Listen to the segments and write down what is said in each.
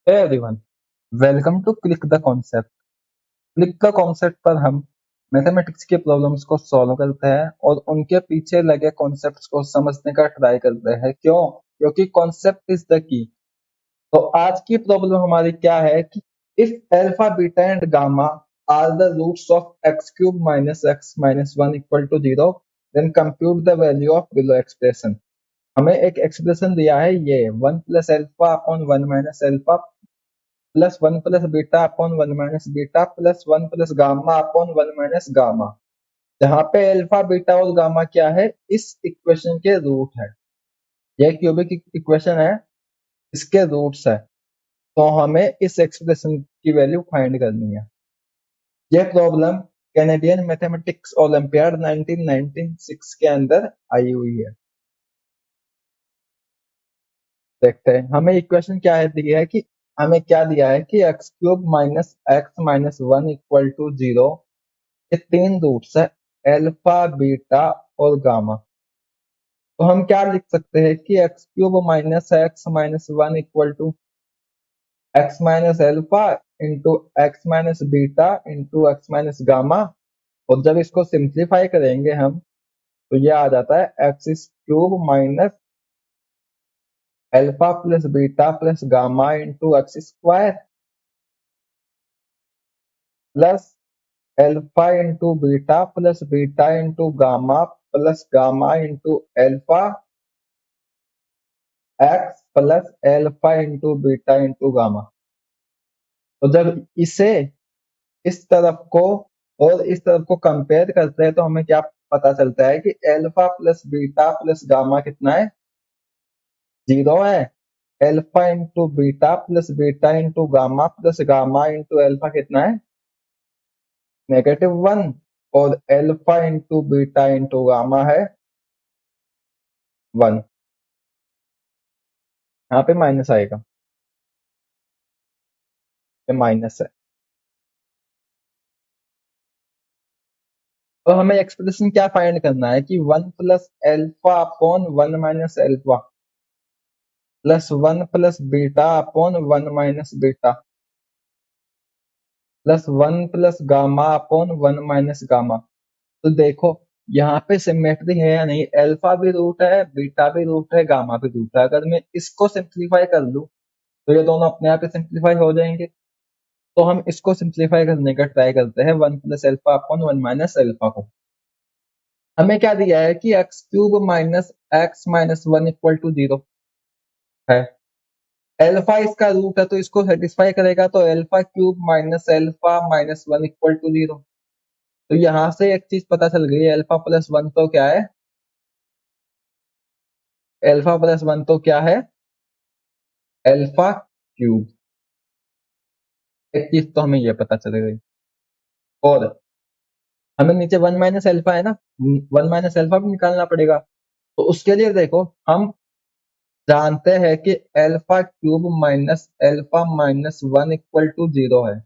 Hey everyone, welcome to click the concept. Click the concept पर हम mathematics के problems को सॉल्व करते हैं और उनके पीछे लगे कॉन्सेप्ट्स को समझने का ट्राई करते हैं। क्यों? क्योंकि कॉन्सेप्ट इज द की। तो आज की प्रॉब्लम हमारी क्या है कि if alpha beta and gamma are the roots of x cube minus x minus one equal to zero, then compute the value of below expression. हमें एक एक्सप्रेशन दिया है, ये one plus alpha upon one minus alpha plus one plus beta upon one minus beta plus one plus gamma upon one minus gamma, जहाँ पे alpha beta और gamma क्या है, इस इक्वेशन के रूट है। यह क्यूबिक इक्वेशन है, इसके रूट्स है। तो हमें इस एक्सप्रेशन की वैल्यू फाइंड करनी है। यह प्रॉब्लम कैनेडियन मैथमेटिक्स ओलंपियाड 1996 के अंदर आई हुई है। देखते हैं हमें इक्वेशन क्या है, दिया है कि हमें क्या दिया है कि x cube minus x minus one equal to zero. ये तीन रूट्स है, अल्फा बीटा और गामा। तो हम क्या लिख सकते हैं कि x cube minus x minus one equal to x minus alpha into x minus beta into x minus gamma. और जब इसको सिंप्लीफाई करेंगे हम, तो ये आ जाता है x cube minus alpha plus beta plus gamma into x square plus alpha into beta plus beta into gamma plus gamma into alpha x plus alpha into beta into gamma. तो जब इसे इस तरफ को और इस तरफ को कंपेयर करते हैं, तो हमें क्या पता चलता है कि alpha plus beta plus gamma कितना है, जीरो है। Alpha into beta into gamma plus gamma into alpha कितना है, नेगेटिव वन। और alpha into beta into gamma है वन। यहाँ पे माइनस आएगा, ये माइनस है। तो हमें एक्सप्रेशन क्या फाइंड करना है कि one plus alpha upon one minus alpha plus one plus beta upon one minus beta plus one plus gamma upon one minus gamma. तो देखो यहाँ पे सिमेट्री है या नहीं, अल्फा भी रूट है, बीटा भी रूट है, गामा भी रूट है। अगर मैं इसको सिंप्लीफाई कर लूं, तो ये दोनों अपने आप ही सिंप्लीफाई हो जाएंगे। तो हम इसको सिंप्लीफाई करने का ट्राई करते हैं, one plus alpha upon one minus alpha को। हमें क्या दिया है कि x cube minus x minus one equal to zero है। एल्फा इसका रूट है, तो इसको सेटिस्फाई करेगा। तो alpha cube minus alpha minus one equal to zero. तो यहां से एक चीज पता चल गई, एल्फा प्लस वन तो क्या है, एल्फा प्लस वन तो क्या है, एल्फा क्यूब। एक चीज तो हमें ये पता चल गई। और हमें नीचे वन माइनस एल्फा है ना, वन माइनस एल्फा भी निकालना पड़ेगा। तो उसके लिए देखो, हम जानते हैं कि alpha cube minus alpha minus one equal to zero है।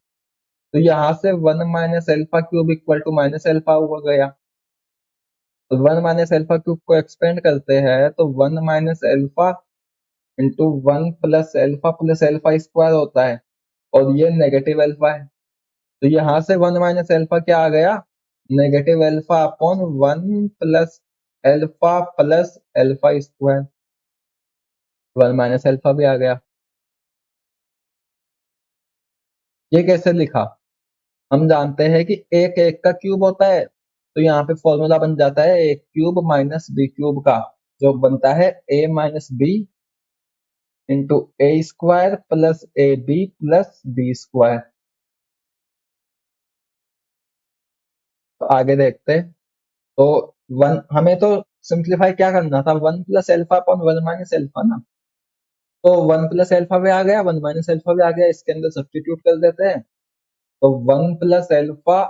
तो यहाँ से one minus alpha cube equal to minus alpha हो गया। तो वन माइनस एल्फा क्यूब को एक्सपेंड करते हैं, तो one minus alpha into one plus alpha square होता है। और ये नेगेटिव एल्फा है, तो यहाँ से वन माइनस एल्फा क्या आ गया, negative alpha upon one plus alpha square. One minus alpha भी आ गया। ये कैसे लिखा, हम जानते हैं कि एक एक का क्यूब होता है। तो यहाँ पे फॉर्मूला बन जाता है a cube minus b cube का, जो बनता है a minus b into a square plus a b plus b square. तो आगे देखते हैं। तो वन हमें तो सिंप्लीफाई क्या करना था, one plus alpha upon one minus alpha ना। तो वन प्लस एल्फा भी आ गया, वन माइनस एल्फा भी आ गया, इसके अंदर सब्स्टिट्यूट कर देते हैं। तो one plus alpha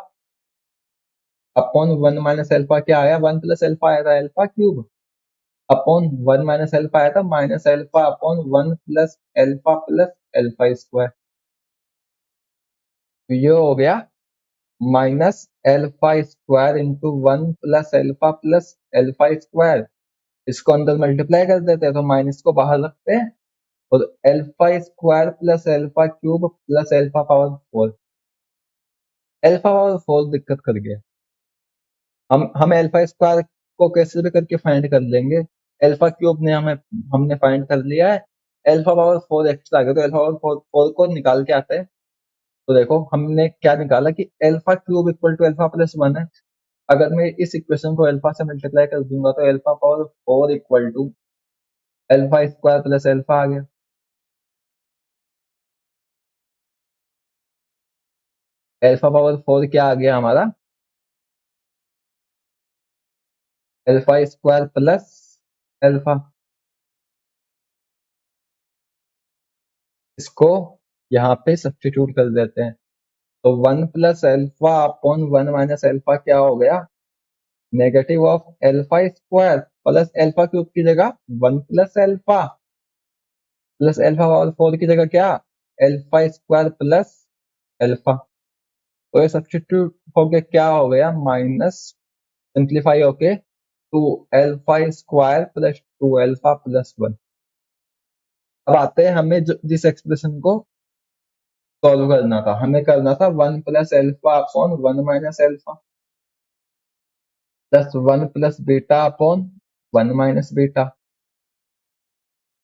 upon one minus alpha क्या आया, वन प्लस एल्फा आया था alpha cube upon one minus alpha आया था minus alpha upon one plus alpha square. तो ये हो गया minus alpha square into one plus alpha square. इसको अंदर मल्टीप्लाई कर देते हैं, तो माइनस को बाहर रखते हैं। और alpha square plus alpha cube plus alpha power 4। Alpha power 4 दिक्कत कर गया। हम अल्फा स्क्वायर को कैसे भी करके फाइंड कर लेंगे। अल्फा क्यूब ने हमने फाइंड कर लिया है। अल्फा पावर 4 एक्स्ट्रा आ गया, तो अल्फा पावर 4 को निकाल के आता है। तो देखो हमने क्या निकाला कि alpha cube equal to alpha plus 1 है। अगर मैं इस इक्वेशन को अल्फा से मल्टीप्लाई कर दूंगा तो alpha power 4 equal to alpha square plus alpha आ गया। अल्फा पावर 4 क्या आ गया हमारा, अल्फा स्क्वायर प्लस अल्फा। इसको यहाँ पे सब्स्टिट्यूट कर देते हैं, तो 1 plus alpha upon 1 minus alpha क्या हो गया, negative of alpha square plus alpha cube की जगह 1 plus alpha plus alpha power 4 की जगह क्या, अल्फा स्क्वायर प्लस अल्फा। तो ये सब्स्टिट्यूट होके क्या हो गया, माइनस सिंप्लीफाई होके 2 alpha square plus 2 alpha plus 1। अब आते हैं हमें जिस एक्सप्रेशन को सॉल्व करना था, हमें करना था 1 plus alpha upon 1 minus alpha plus 1 plus beta upon 1 minus beta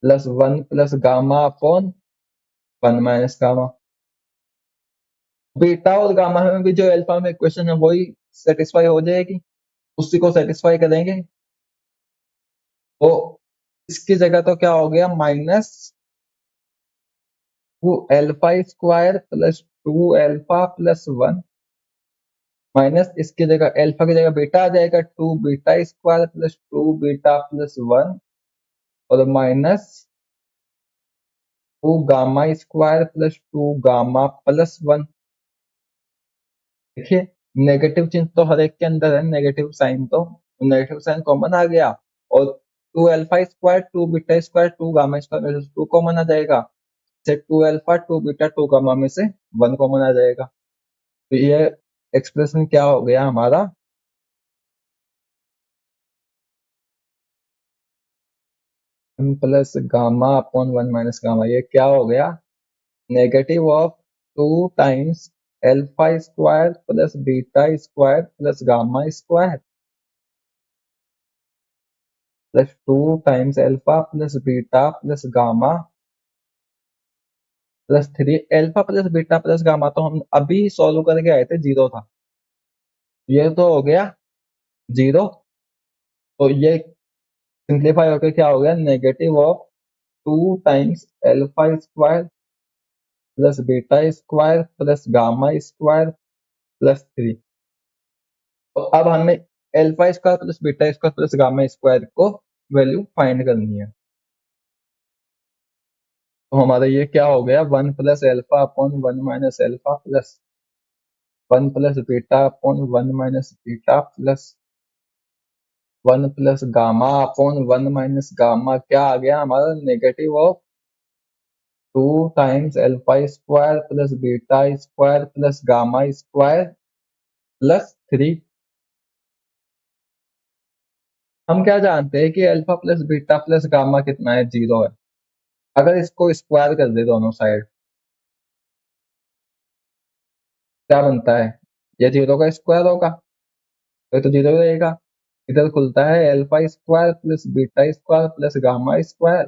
plus 1 plus gamma upon 1 minus gamma. Beta और गामा में भी जो अल्फा में इक्वेशन है वही सेटिस्फाई हो जाएगी, उसी को सेटिस्फाई करेंगे। तो इसकी जगह तो क्या हो गया, minus 2 alpha square plus 2 alpha plus 1 minus इसकी जगह अल्फा की जगह बीटा आ जाएगा, 2 beta square plus 2 beta plus 1 और minus 2 gamma square plus 2 gamma plus 1। देखिए नेगेटिव चिन्ह तो हर एक के अंदर है, नेगेटिव साइन, तो नेगेटिव साइन कॉमन आ गया और 2 alpha square 2 beta square 2 gamma square में से 2 कॉमन आ जाएगा, से 2 अल्फा 2 बीटा 2 गामा में से 1 कॉमन आ जाएगा। तो ये एक्सप्रेशन क्या हो गया हमारा, 1 plus gamma upon 1 minus gamma, ये क्या हो गया, negative of 2 times alpha square plus beta square plus gamma square plus 2 times alpha plus beta plus gamma plus 3। Alpha plus beta plus gamma तो हम अभी सॉल्व करके आए थे, जीरो था, ये तो हो गया जीरो। तो ये सिंप्लीफाई होकर क्या हो गया, negative of 2 times alpha square plus beta square plus gamma square plus 3। तो अब हमें alpha square plus beta square plus gamma square को वैल्यू फाइंड करनी है। तो हमारा ये क्या हो गया, 1 plus alpha upon 1 minus alpha plus 1 plus beta upon 1 minus beta plus 1 plus gamma upon 1 minus gamma, क्या आ गया हमारा, negative of 2 times alpha square plus beta square plus gamma square plus 3। हम क्या जानते हैं कि alpha plus beta plus gamma कितना है, जीरो है। अगर इसको स्क्वायर कर दे दोनों साइड, क्या बनता है, ये जीरो का स्क्वायर होगा, तो जीरो रहेगा। इधर खुलता है alpha square plus beta square plus gamma square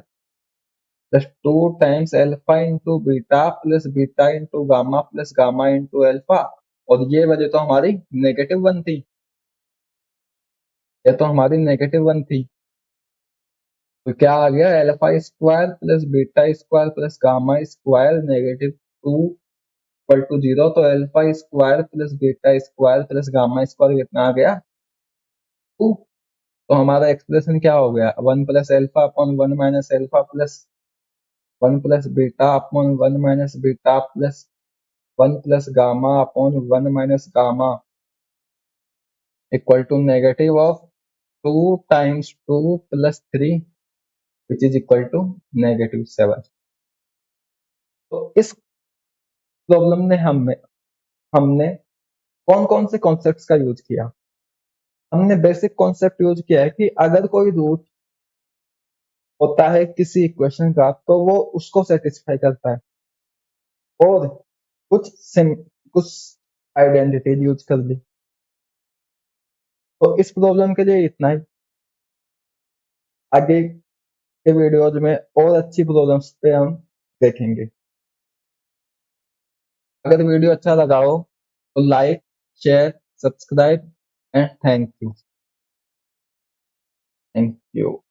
plus 2 times alpha into beta plus beta into gamma plus gamma into alpha, और ये वजह तो हमारी नेगेटिव 1 थी, ये तो हमारी नेगेटिव 1 थी। तो क्या आ गया, alpha square plus beta square plus gamma square negative 2 equal to zero. तो alpha square plus beta square plus gamma square कितना आ गया, 2। तो हमारा एक्सप्रेशन क्या हो गया, 1 plus alpha upon 1 minus alpha plus 1 plus beta upon 1 minus beta plus 1 plus gamma upon 1 minus gamma equal to negative of 2 times 2 plus 3 which is equal to negative 7। तो इस प्रॉब्लम में हमने कौन कौन से कॉन्सेप्ट्स का यूज किया, हमने बेसिक कॉन्सेप्ट यूज किया है कि अगर कोई रूट होता है किसी इक्वेशन का, तो वो उसको सेटिस्फाई करता है। और कुछ सिम कुछ आइडेंटिटी यूज कर ली। तो इस प्रॉब्लम के लिए इतना ही। आगे के वीडियोज में और अच्छी प्रॉब्लम्स पे हम देखेंगे। अगर वीडियो अच्छा लगा हो तो like, share, subscribe and thank you.